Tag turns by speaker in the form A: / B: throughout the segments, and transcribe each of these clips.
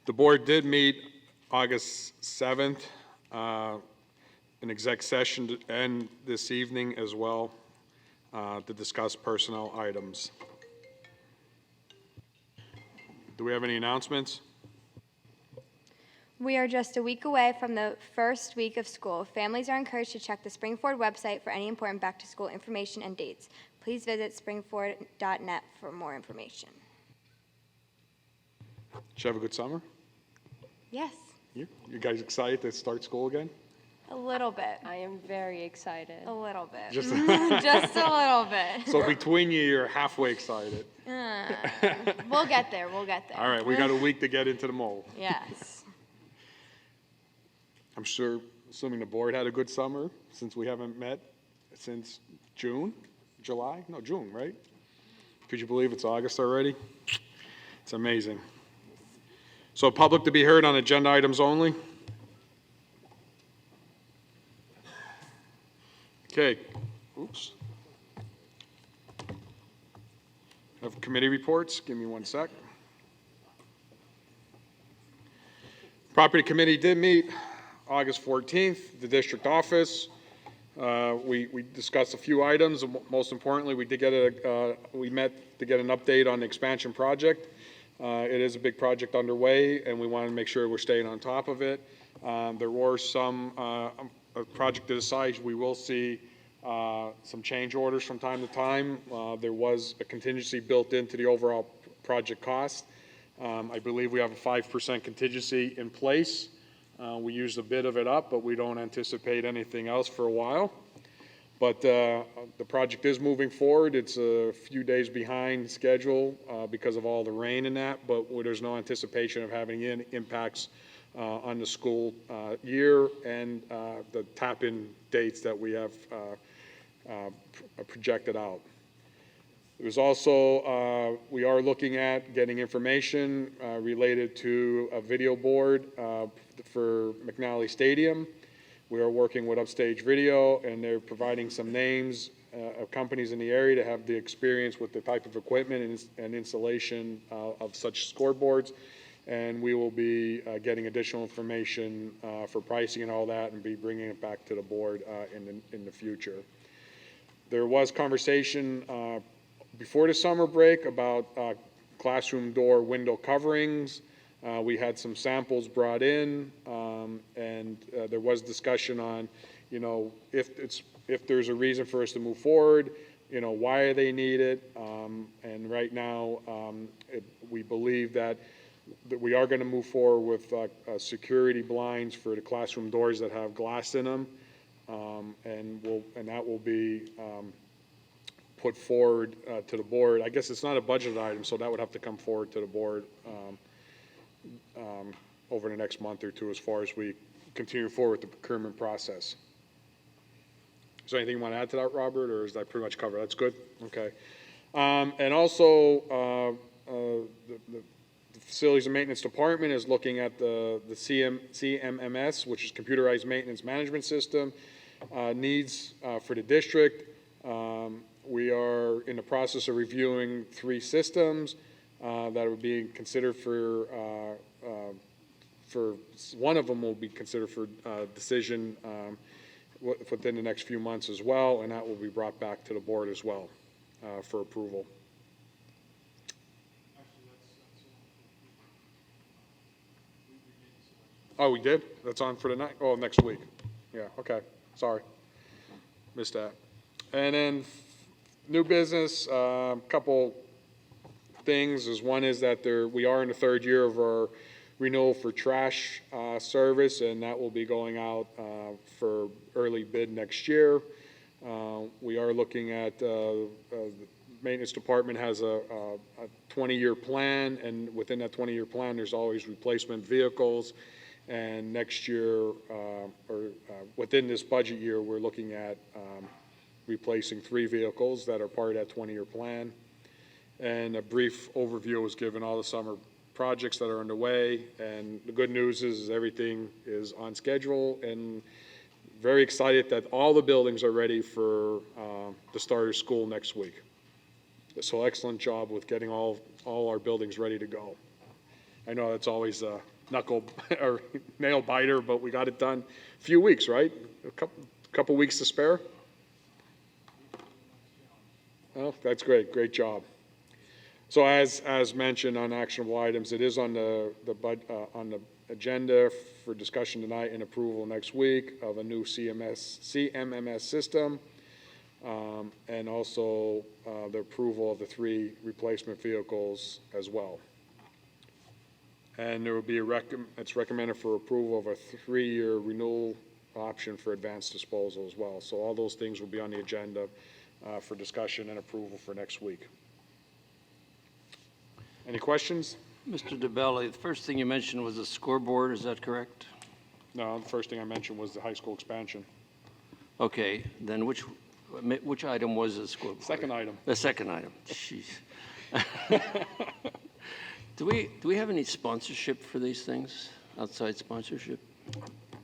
A: The board did meet August 7th, an exec session, and this evening as well, to discuss personnel items. Do we have any announcements?
B: We are just a week away from the first week of school. Families are encouraged to check the Springford website for any important back-to-school information and dates. Please visit springford.net for more information.
A: Did you have a good summer?
B: Yes,
A: You guys excited to start school again?
B: a little bit.
C: I am very excited.
B: A little bit.
A: Just
B: Just a little bit.
A: so between you, you're halfway excited.
B: We'll get there. We'll get there.
A: All right, we got a week to get into the mold.
B: Yes.
A: I'm sure, assuming the board had a good summer, since we haven't met since June, July? No, June, right? Could you believe it's August already? It's amazing. So public to be heard on agenda items only? Okay, oops. Have committee reports, give me 1 sec. Property committee did meet August 14th, the district office. We discussed a few items. Most importantly, we met to get an update on the expansion project. It is a big project underway, and we wanted to make sure we're staying on top of it. There were some a project to this size. We will see some change orders from time to time. There was a contingency built into the overall project cost. I believe we have a 5% contingency in place. We used a bit of it up, but we don't anticipate anything else for a while. But the project is moving forward. It's a few days behind schedule because of all the rain and that, but there's no anticipation of having any impacts on the school year and the tap-in dates that we have projected out. There's also, we are looking at getting information related to a video board for McNally Stadium. We are working with Upstage Video, and they're providing some names of companies in the area to have the experience with the type of equipment and installation of such scoreboards. And we will be getting additional information for pricing and all that, and be bringing it back to the board in the future. There was conversation before the summer break about classroom door window coverings. We had some samples brought in, and there was discussion on, if there's a reason for us to move forward, why are they needed? And right now, we believe that we are going to move forward with security blinds for the classroom doors that have glass in them, and that will be put forward to the board. I guess it's not a budget item, so that would have to come forward to the board over the next month or two as far as we continue forward with the procurement process. Is there anything you want to add to that, Robert, or is that pretty much covered? That's good? Okay. And also, the Facilities and Maintenance Department is looking at the CMMS, which is Computerized Maintenance Management System, needs for the district. We are in the process of reviewing 3 systems that would be considered for one of them will be considered for decision within the next few months as well, and that will be brought back to the board as well for approval. Oh, we did? That's on for the night? Oh, next week. Yeah, okay. Sorry. Missed that. And then new business, couple things. One is that we are in the 3rd year of our renewal for trash service, and that will be going out for early bid next year. We are looking at the maintenance department has a 20-year plan, and within that 20-year plan, there's always replacement vehicles. And next year, within this budget year, we're looking at replacing 3 vehicles that are part of that 20-year plan. And a brief overview was given all the summer projects that are underway. And the good news is everything is on schedule, and very excited that all the buildings are ready for the start of school next week. So excellent job with getting all our buildings ready to go. I know that's always knuckle or nail biter, but we got it done. A few weeks, right? A couple weeks to spare? Oh, that's great. Great job. So as mentioned on actionable items, it is on the agenda for discussion tonight and approval next week of a new CMMS system, and also the approval of the 3 replacement vehicles as well. And there will be it's recommended for approval of a 3-year renewal option for advanced disposal as well. So all those things will be on the agenda for discussion and approval for next week. Any questions?
C: Mr. DeBelli, the first thing you mentioned was the scoreboard, is that correct?
A: No, the first thing I mentioned was the high school expansion.
C: Okay, then which item was the scoreboard?
A: Second item.
C: The second item, jeez. Do we have any sponsorship for these things, outside sponsorship?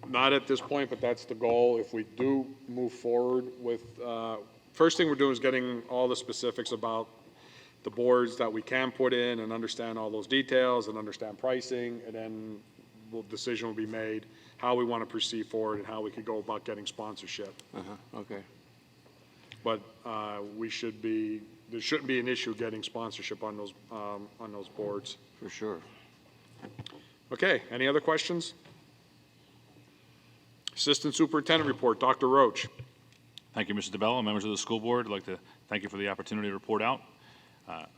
A: Not at this point, but that's the goal. If we do move forward with, first thing we're doing is getting all the specifics about the boards that we can put in and understand all those details and understand pricing, and then decision will be made how we want to proceed forward and how we could go about getting sponsorship.
C: Okay.
A: But there shouldn't be an issue getting sponsorship on those boards.
C: For sure.
A: Okay, any other questions? Assistant Superintendent report, Dr. Roach.
D: Thank you, Mr. DeBello, and members of the school board. I'd like to thank you for the opportunity to report out.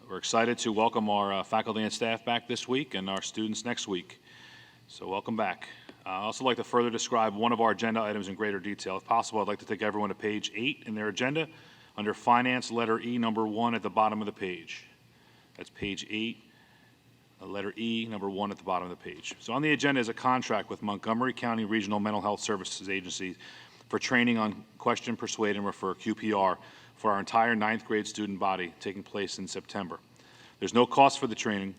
D: We're excited to welcome our faculty and staff back this week and our students next week. So welcome back. I'd also like to further describe one of our agenda items in greater detail. If possible, I'd like to take everyone to page 8 in their agenda under Finance, letter E, number 1 at the bottom of the page. That's page 8, letter E, number 1 at the bottom of the page. So on the agenda is a contract with Montgomery County Regional Mental Health Services Agency for training on Question, Persuade, and Refer, QPR, for our entire 9th grade student body taking place in September. There's no cost for the training,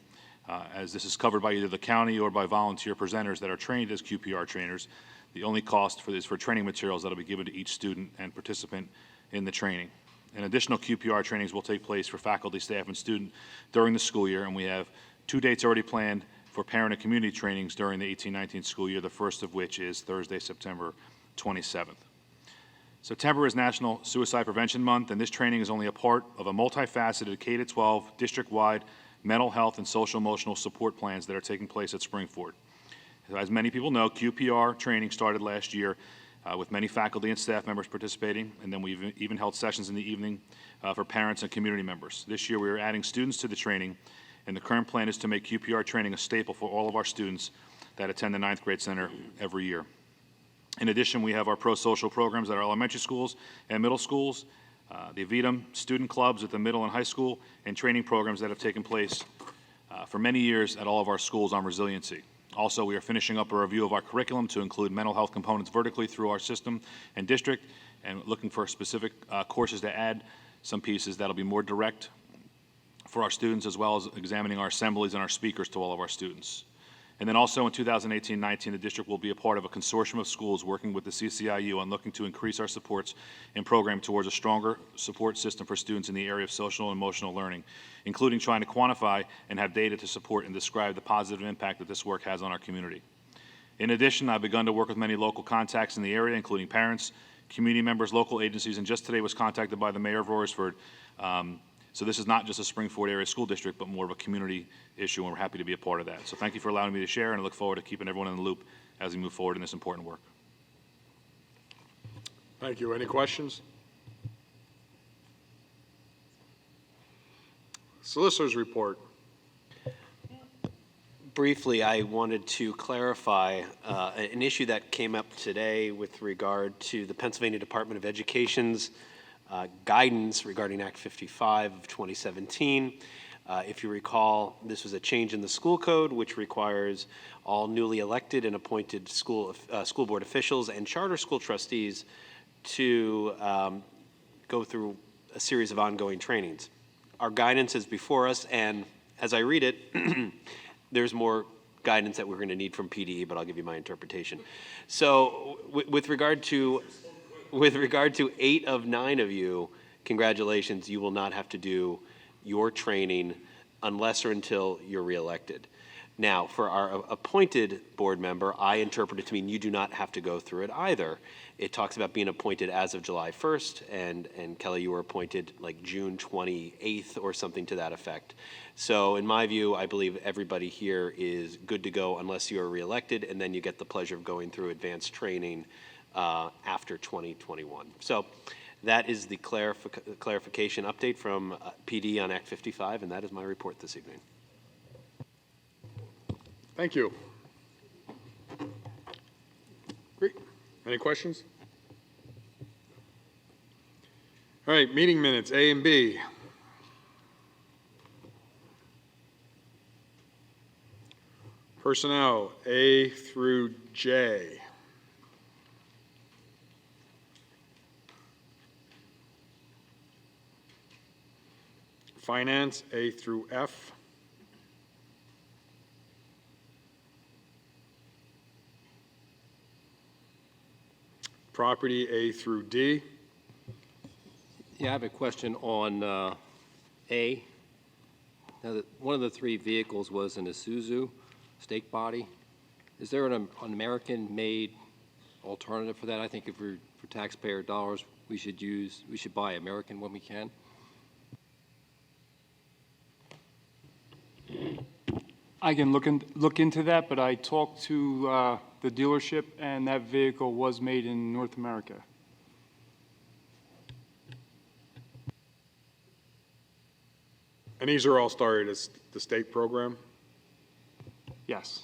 D: as this is covered by either the county or by volunteer presenters that are trained as QPR trainers. The only cost for this for training materials that will be given to each student and participant in the training. And additional QPR trainings will take place for faculty, staff, and student during the school year, and we have 2 dates already planned for parent and community trainings during the 18-19 school year, the first of which is Thursday, September 27th. September is National Suicide Prevention Month, and this training is only a part of a multifaceted K-12 district-wide mental health and social-emotional support plans that are taking place at Springford. As many people know, QPR training started last year with many faculty and staff members participating, and then we've even held sessions in the evening for parents and community members. This year we are adding students to the training, and the current plan is to make QPR training a staple for all of our students that attend the 9th grade center every year. In addition, we have our pro-social programs at our elementary schools and middle schools, the VITAM student clubs at the middle and high school, and training programs that have taken place for many years at all of our schools on resiliency. Also, we are finishing up a review of our curriculum to include mental health components vertically through our system and district, and looking for specific courses to add some pieces that'll be more direct for our students, as well as examining our assemblies and our speakers to all of our students. And then also in 2018-19, the district will be a part of a consortium of schools working with the CCIU on looking to increase our supports and program towards a stronger support system for students in the area of social and emotional learning, including trying to quantify and have data to support and describe the positive impact that this work has on our community. In addition, I've begun to work with many local contacts in the area, including parents, community members, local agencies, and just today was contacted by the mayor of Royersford. So this is not just a Springford area school district, but more of a community issue, and we're happy to be a part of that. So thank you for allowing me to share, and I look forward to keeping everyone in the loop as we move forward in this important work.
A: Thank you. Any questions? Solicitor's report.
E: Briefly, I wanted to clarify an issue that came up today with regard to the Pennsylvania Department of Education's guidance regarding Act 55 of 2017. If you recall, this was a change in the school code, which requires all newly elected and appointed school board officials and charter school trustees to go through a series of ongoing trainings. Our guidance is before us, and as I read it, there's more guidance that we're going to need from PDE, but I'll give you my interpretation. So with regard to 8 of 9 of you, congratulations, you will not have to do your training unless or until you're reelected. Now, for our appointed board member, I interpret it to mean you do not have to go through it either. It talks about being appointed as of July 1st, and Kelly, you were appointed like June 28th or something to that effect. So in my view, I believe everybody here is good to go unless you are reelected, and then you get the pleasure of going through advanced training after 2021. So that is the clarification update from PD on Act 55, and that is my report this evening.
A: Thank you. Great. Any questions? All right, meeting minutes, A and B. Personnel, A through J. Finance, A through F. Property, A through D.
F: Yeah, I have a question on A. Now, one of the three vehicles was an Isuzu stake body. Is there an American-made alternative for that? I think if we're for taxpayer dollars, we should buy American when we can.
G: I can look into that, but I talked to the dealership, and that vehicle was made in North America.
A: And these are all started as the state program?
G: Yes.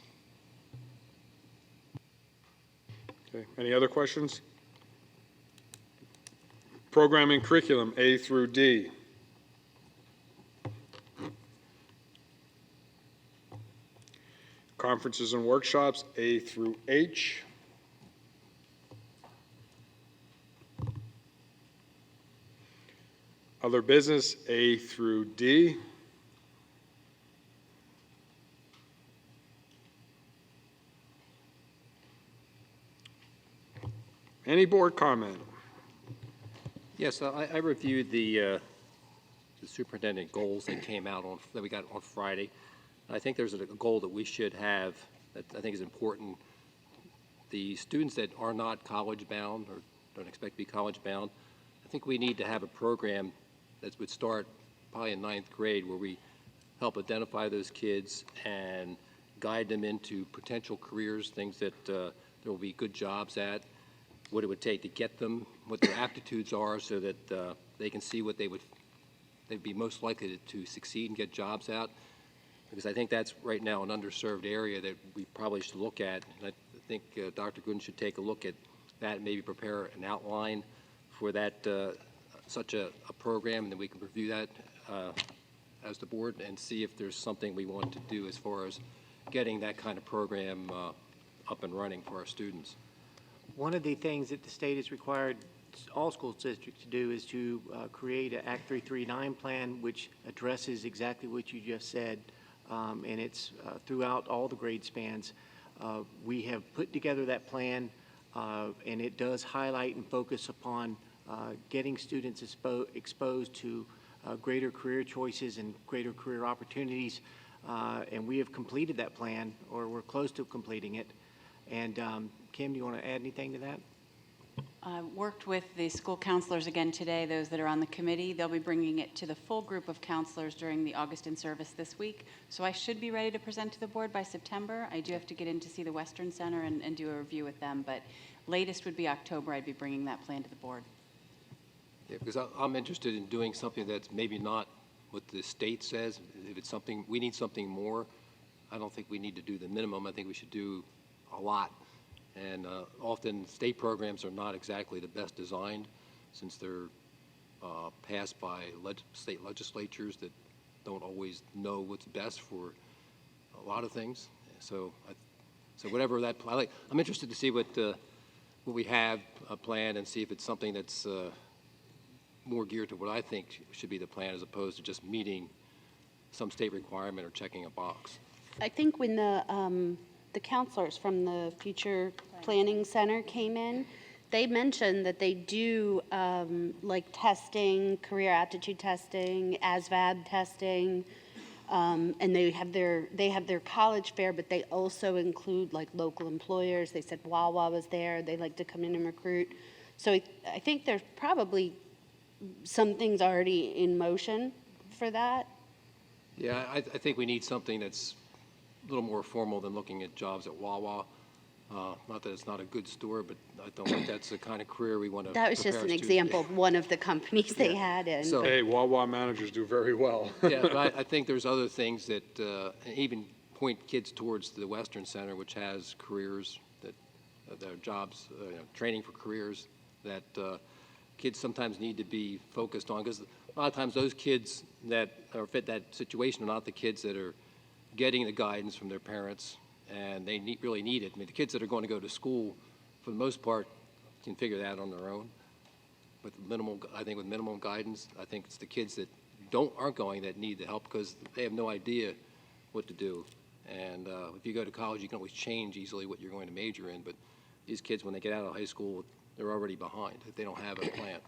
A: Okay, any other questions? Programming curriculum, A through D. Conferences and workshops, A through H. Other business, A through D. Any board comment?
F: Yes, I reviewed the superintendent goals that came out that we got on Friday. I think there's a goal that we should have that I think is important. The students that are not college bound or don't expect to be college bound, I think we need to have a program that would start probably in 9th grade where we help identify those kids and guide them into potential careers, things that there will be good jobs at, what it would take to get them, what their aptitudes are so that they can see what they'd be most likely to succeed and get jobs at. Because I think that's right now an underserved area that we probably should look at. And I think Dr. Gooden should take a look at that and maybe prepare an outline for that, such a program, and then we can review that as the board and see if there's something we want to do as far as getting that kind of program up and running for our students.
H: One of the things that the state has required all school districts to do is to create an Act 339 plan, which addresses exactly what you just said, and it's throughout all the grade spans. We have put together that plan, and it does highlight and focus upon getting students exposed to greater career choices and greater career opportunities, and we have completed that plan, or we're close to completing it. And Kim, do you want to add anything to that?
I: I worked with the school counselors again today, those that are on the committee. They'll be bringing it to the full group of counselors during the August in-service this week. So I should be ready to present to the board by September. I do have to get in to see the Western Center and do a review with them, but latest would be October. I'd be bringing that plan to the board.
F: Yeah, because I'm interested in doing something that's maybe not what the state says. If it's something, we need something more. I don't think we need to do the minimum. I think we should do a lot. And often state programs are not exactly the best designed since they're passed by state legislatures that don't always know what's best for a lot of things. So, whatever that, I'm interested to see what we have planned and see if it's something that's more geared to what I think should be the plan as opposed to just meeting some state requirement or checking a box.
J: I think when the counselors from the Future Planning Center came in, they mentioned that they do like testing, career aptitude testing, ASVAB testing, And they have their college fair, but they also include like local employers. They said Wawa was there. They like to come in and recruit. So I think there's probably some things already in motion for that.
F: Yeah, I think we need something that's a little more formal than looking at jobs at Wawa. Not that it's not a good store, but I don't think that's the kind of career we want to
J: That was just an example of one of the companies they had in.
F: So-
A: Hey, Wawa managers do very well.
F: Yeah, but I think there's other things that even point kids towards the Western Center, which has careers that their jobs, training for careers that kids sometimes need to be focused on, because a lot of times those kids that are fit that situation are not the kids that are getting the guidance from their parents, and they really need it. I mean, the kids that are going to go to school, for the most part, can figure that on their own. With minimal guidance, I think it's the kids that aren't going that need the help because they have no idea what to do. And if you go to college, you can always change easily what you're going to major in. But these kids, when they get out of high school, they're already behind if they don't have a plan.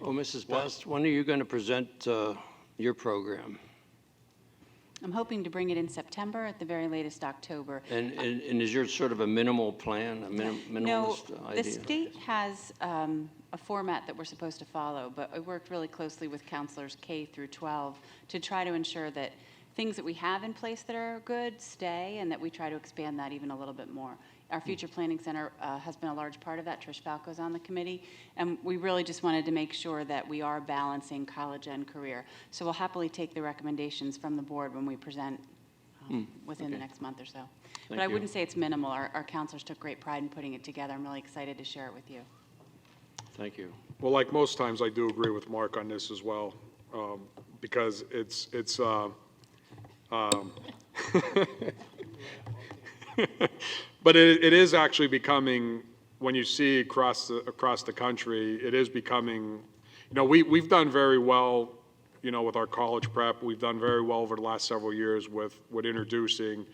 C: Well, Mrs. Best, when are you going to present your program?
I: I'm hoping to bring it in September, at the very latest October.
C: And is yours sort of a minimal plan, a
I: No,
C: minimalist idea?
I: the state has a format that we're supposed to follow, but I worked really closely with counselors K through 12 to try to ensure that things that we have in place that are good stay, and that we try to expand that even a little bit more. Our Future Planning Center has been a large part of that. Trish Falco's on the committee, and we really just wanted to make sure that we are balancing college and career. So we'll happily take the recommendations from the board when we present within the next month or so. But I wouldn't say it's minimal. Our counselors took great pride in putting it together. I'm really excited to share it with you.
C: Thank you.
A: Well, like most times, I do agree with Mark on this as well, because it's but it is actually becoming, when you see across the country, it is becoming, we've done very well, with our college prep. We've done very well over the last several years with introducing,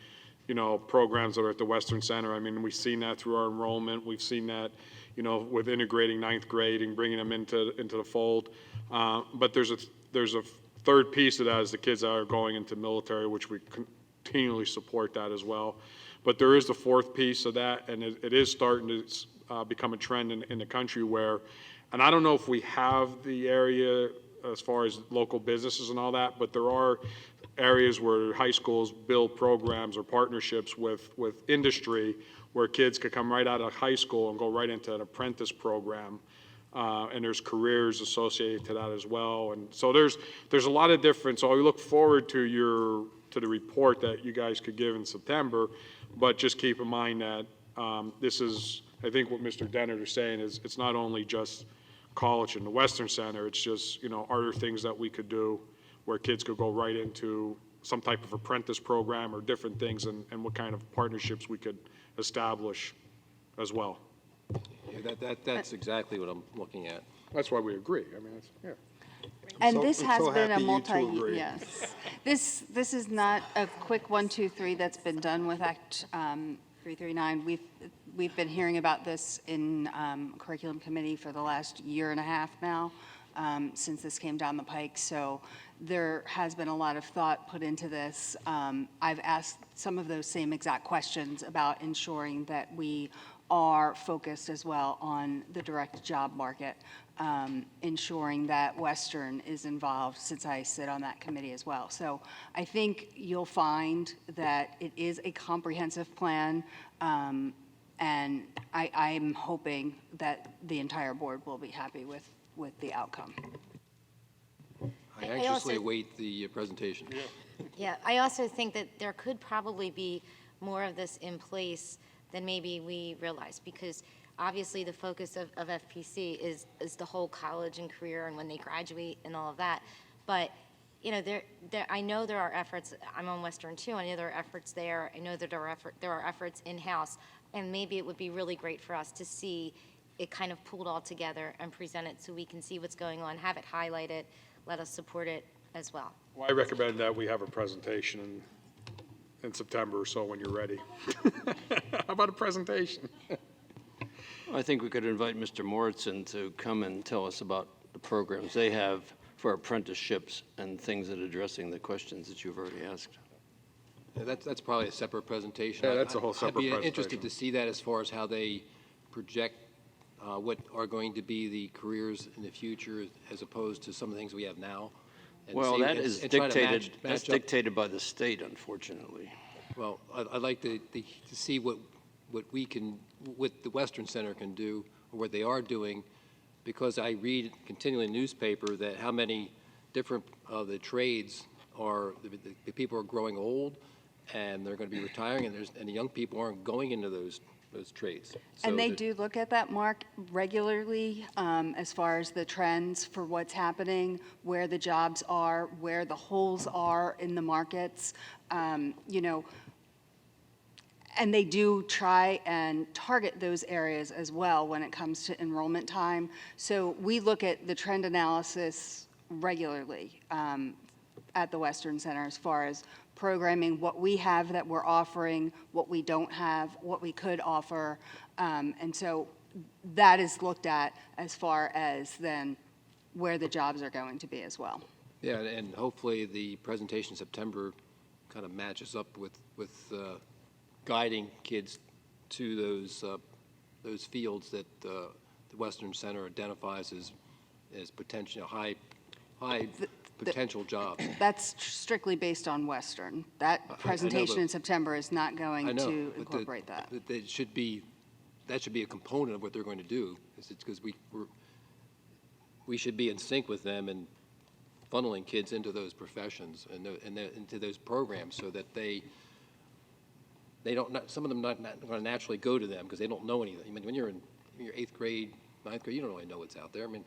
A: programs that are at the Western Center. I mean, we've seen that through our enrollment. We've seen that, with integrating ninth grade and bringing them into the fold. But there's a third piece to that is the kids that are going into military, which we continually support that as well. But there is the fourth piece of that, and it is starting to become a trend in the country where, and I don't know if we have the area as far as local businesses and all that, but there are areas where high schools build programs or partnerships with industry where kids could come right out of high school and go right into an apprentice program. And there's careers associated to that as well. And so there's a lot of different, so I look forward to the report that you guys could give in September, but just keep in mind that this is, I think what Mr. Dennert is saying is it's not only just college and the Western Center, it's just, are there things that we could do where kids could go right into some type of apprentice program or different things, and what kind of partnerships we could establish as well.
F: Yeah, that's exactly what I'm looking at.
A: That's why we agree. I mean, yeah.
K: And
L: So-
K: this
L: I'm
K: has
L: so
K: been a
L: happy you two
K: multi,
L: agree.
K: yes. This is not a quick 1, 2, 3 that's been done with Act 339. We've been hearing about this in curriculum committee for the last year and a half now, since this came down the pike. So there has been a lot of thought put into this. I've asked some of those same exact questions about ensuring that we are focused as well on the direct job market, ensuring that Western is involved, since I sit on that committee as well. So I think you'll find that it is a comprehensive plan, and I'm hoping that the entire board will be happy with the outcome.
F: I anxiously await the presentation.
M: Yeah, I also think that there could probably be more of this in place than maybe we realize, because obviously the focus of FPC is the whole college and career and when they graduate and all of that. But, I know there are efforts, I'm on Western too, I know there are efforts there, I know that there are efforts in-house, and maybe it would be really great for us to see it kind of pulled all together and present it so we can see what's going on, have it highlighted, let us support it as well.
A: Well, I recommend that we have a presentation in September or so when you're ready. How about a presentation?
C: I think we could invite Mr. Moritzen to come and tell us about the programs they have for apprenticeships and things that addressing the questions that you've already asked.
F: Yeah, that's probably a separate presentation.
A: Yeah, that's a whole separate
F: I'd be interested
A: presentation.
F: to see that as far as how they project what are going to be the careers in the future as opposed to some of the things we have now. And
C: Well,
F: see-
C: that
F: and-
C: is
F: and try to
C: dictated,
F: match
C: that's
F: up.
C: dictated by the state, unfortunately.
F: Well, I'd like to see what we can, what the Western Center can do, or what they are doing, because I read continually in the newspaper that how many different of the trades are, the people are growing old, and they're going to be retiring, and the young people aren't going into those trades. So
K: And they
F: that-
K: do look at that, Mark, regularly, as far as the trends for what's happening, where the jobs are, where the holes are in the markets, you know, and they do try and target those areas as well when it comes to enrollment time. So we look at the trend analysis regularly at the Western Center as far as programming, what we have that we're offering, what we don't have, what we could offer. And so that is looked at as far as then where the jobs are going to be as well.
F: Yeah, and hopefully the presentation in September kind of matches up with guiding kids to those fields that the Western Center identifies as potential high potential jobs.
K: That's strictly based on Western. That
F: I know,
K: presentation
F: but-
K: in September is not
F: I
K: going
F: know,
K: to
F: but
K: incorporate that.
F: that should be a component of what they're going to do. It's because we should be in sync with them and funneling kids into those professions and into those programs so that they don't, some of them not going to naturally go to them because they don't know anything. I mean, when you're in your 8th grade, 9th grade, you don't really know what's out there. I mean,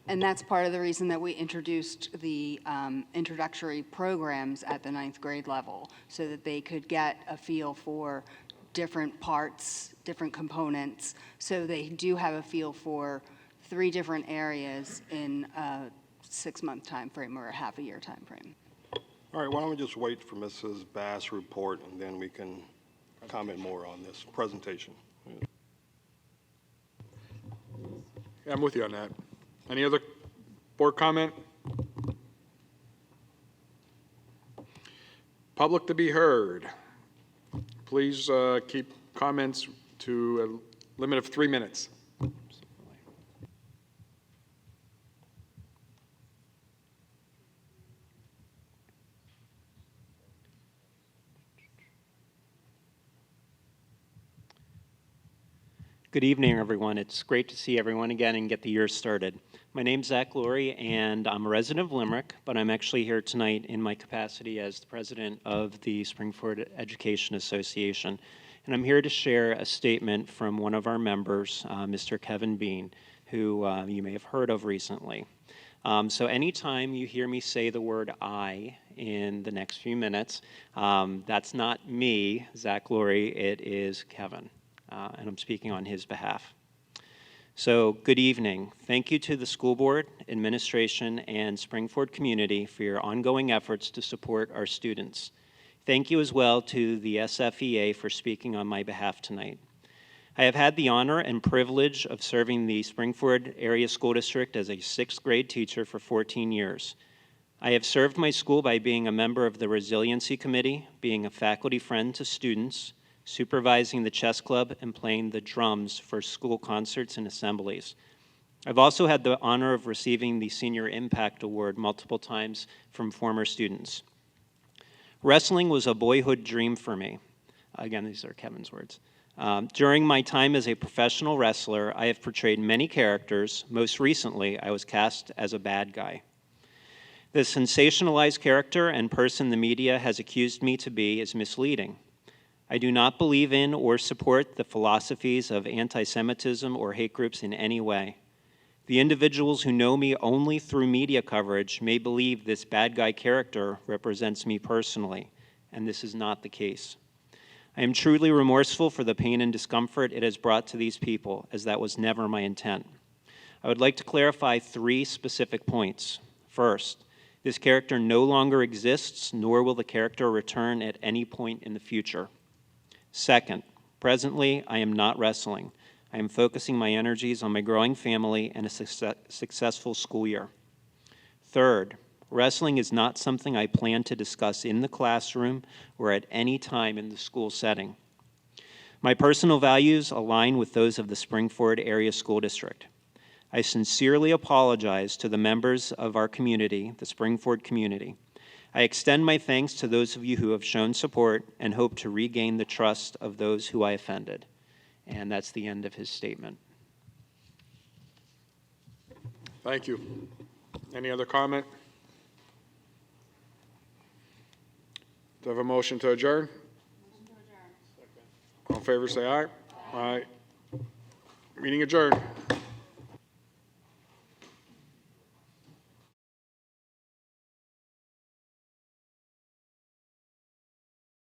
K: And that's part of the reason that we introduced the introductory programs at the 9th grade level, so that they could get a feel for different parts, different components. So they do have a feel for 3 different areas in a 6-month time frame or a half-a-year time frame.
L: All right, why don't we just wait for Mrs. Bass' report, and then we can comment more on this presentation.
A: Yeah, I'm with you on that. Any other board comment? Public to be heard. Please keep comments to a limit of 3 minutes.
N: Good evening, everyone. It's great to see everyone again and get the year started. My name's Zach Lurie, and I'm a resident of Limerick, but I'm actually here tonight in my capacity as the president of the Springford Education Association. And I'm here to share a statement from one of our members, Mr. Kevin Bean, who you may have heard of recently. So anytime you hear me say the word I in the next few minutes, that's not me, Zach Lurie, it is Kevin. And I'm speaking on his behalf. So, good evening. Thank you to the school board, administration, and Springford community for your ongoing efforts to support our students. Thank you as well to the SFEA for speaking on my behalf tonight. I have had the honor and privilege of serving the Springford Area School District as a 6th grade teacher for 14 years. I have served my school by being a member of the Resiliency Committee, being a faculty friend to students, supervising the chess club, and playing the drums for school concerts and assemblies. I've also had the honor of receiving the Senior Impact Award multiple times from former students. Wrestling was a boyhood dream for me. Again, these are Kevin's words. During my time as a professional wrestler, I have portrayed many characters. Most recently, I was cast as a bad guy. The sensationalized character and person the media has accused me to be is misleading. I do not believe in or support the philosophies of anti-Semitism or hate groups in any way. The individuals who know me only through media coverage may believe this bad guy character represents me personally, and this is not the case. I am truly remorseful for the pain and discomfort it has brought to these people, as that was never my intent. I would like to clarify 3 specific points. First, this character no longer exists, nor will the character return at any point in the future. Second, presently, I am not wrestling. I am focusing my energies on my growing family and a successful school year. Third, wrestling is not something I plan to discuss in the classroom or at any time in the school setting. My personal values align with those of the Spring-Ford Area School District. I sincerely apologize to the members of our community, the Spring-Ford community. I extend my thanks to those of you who have shown support and hope to regain the trust of those who I offended. And that's the end of his statement.
A: Thank you. Any other comment? Do I have a motion to adjourn? All in favor, say aye. Aye. Meeting adjourned.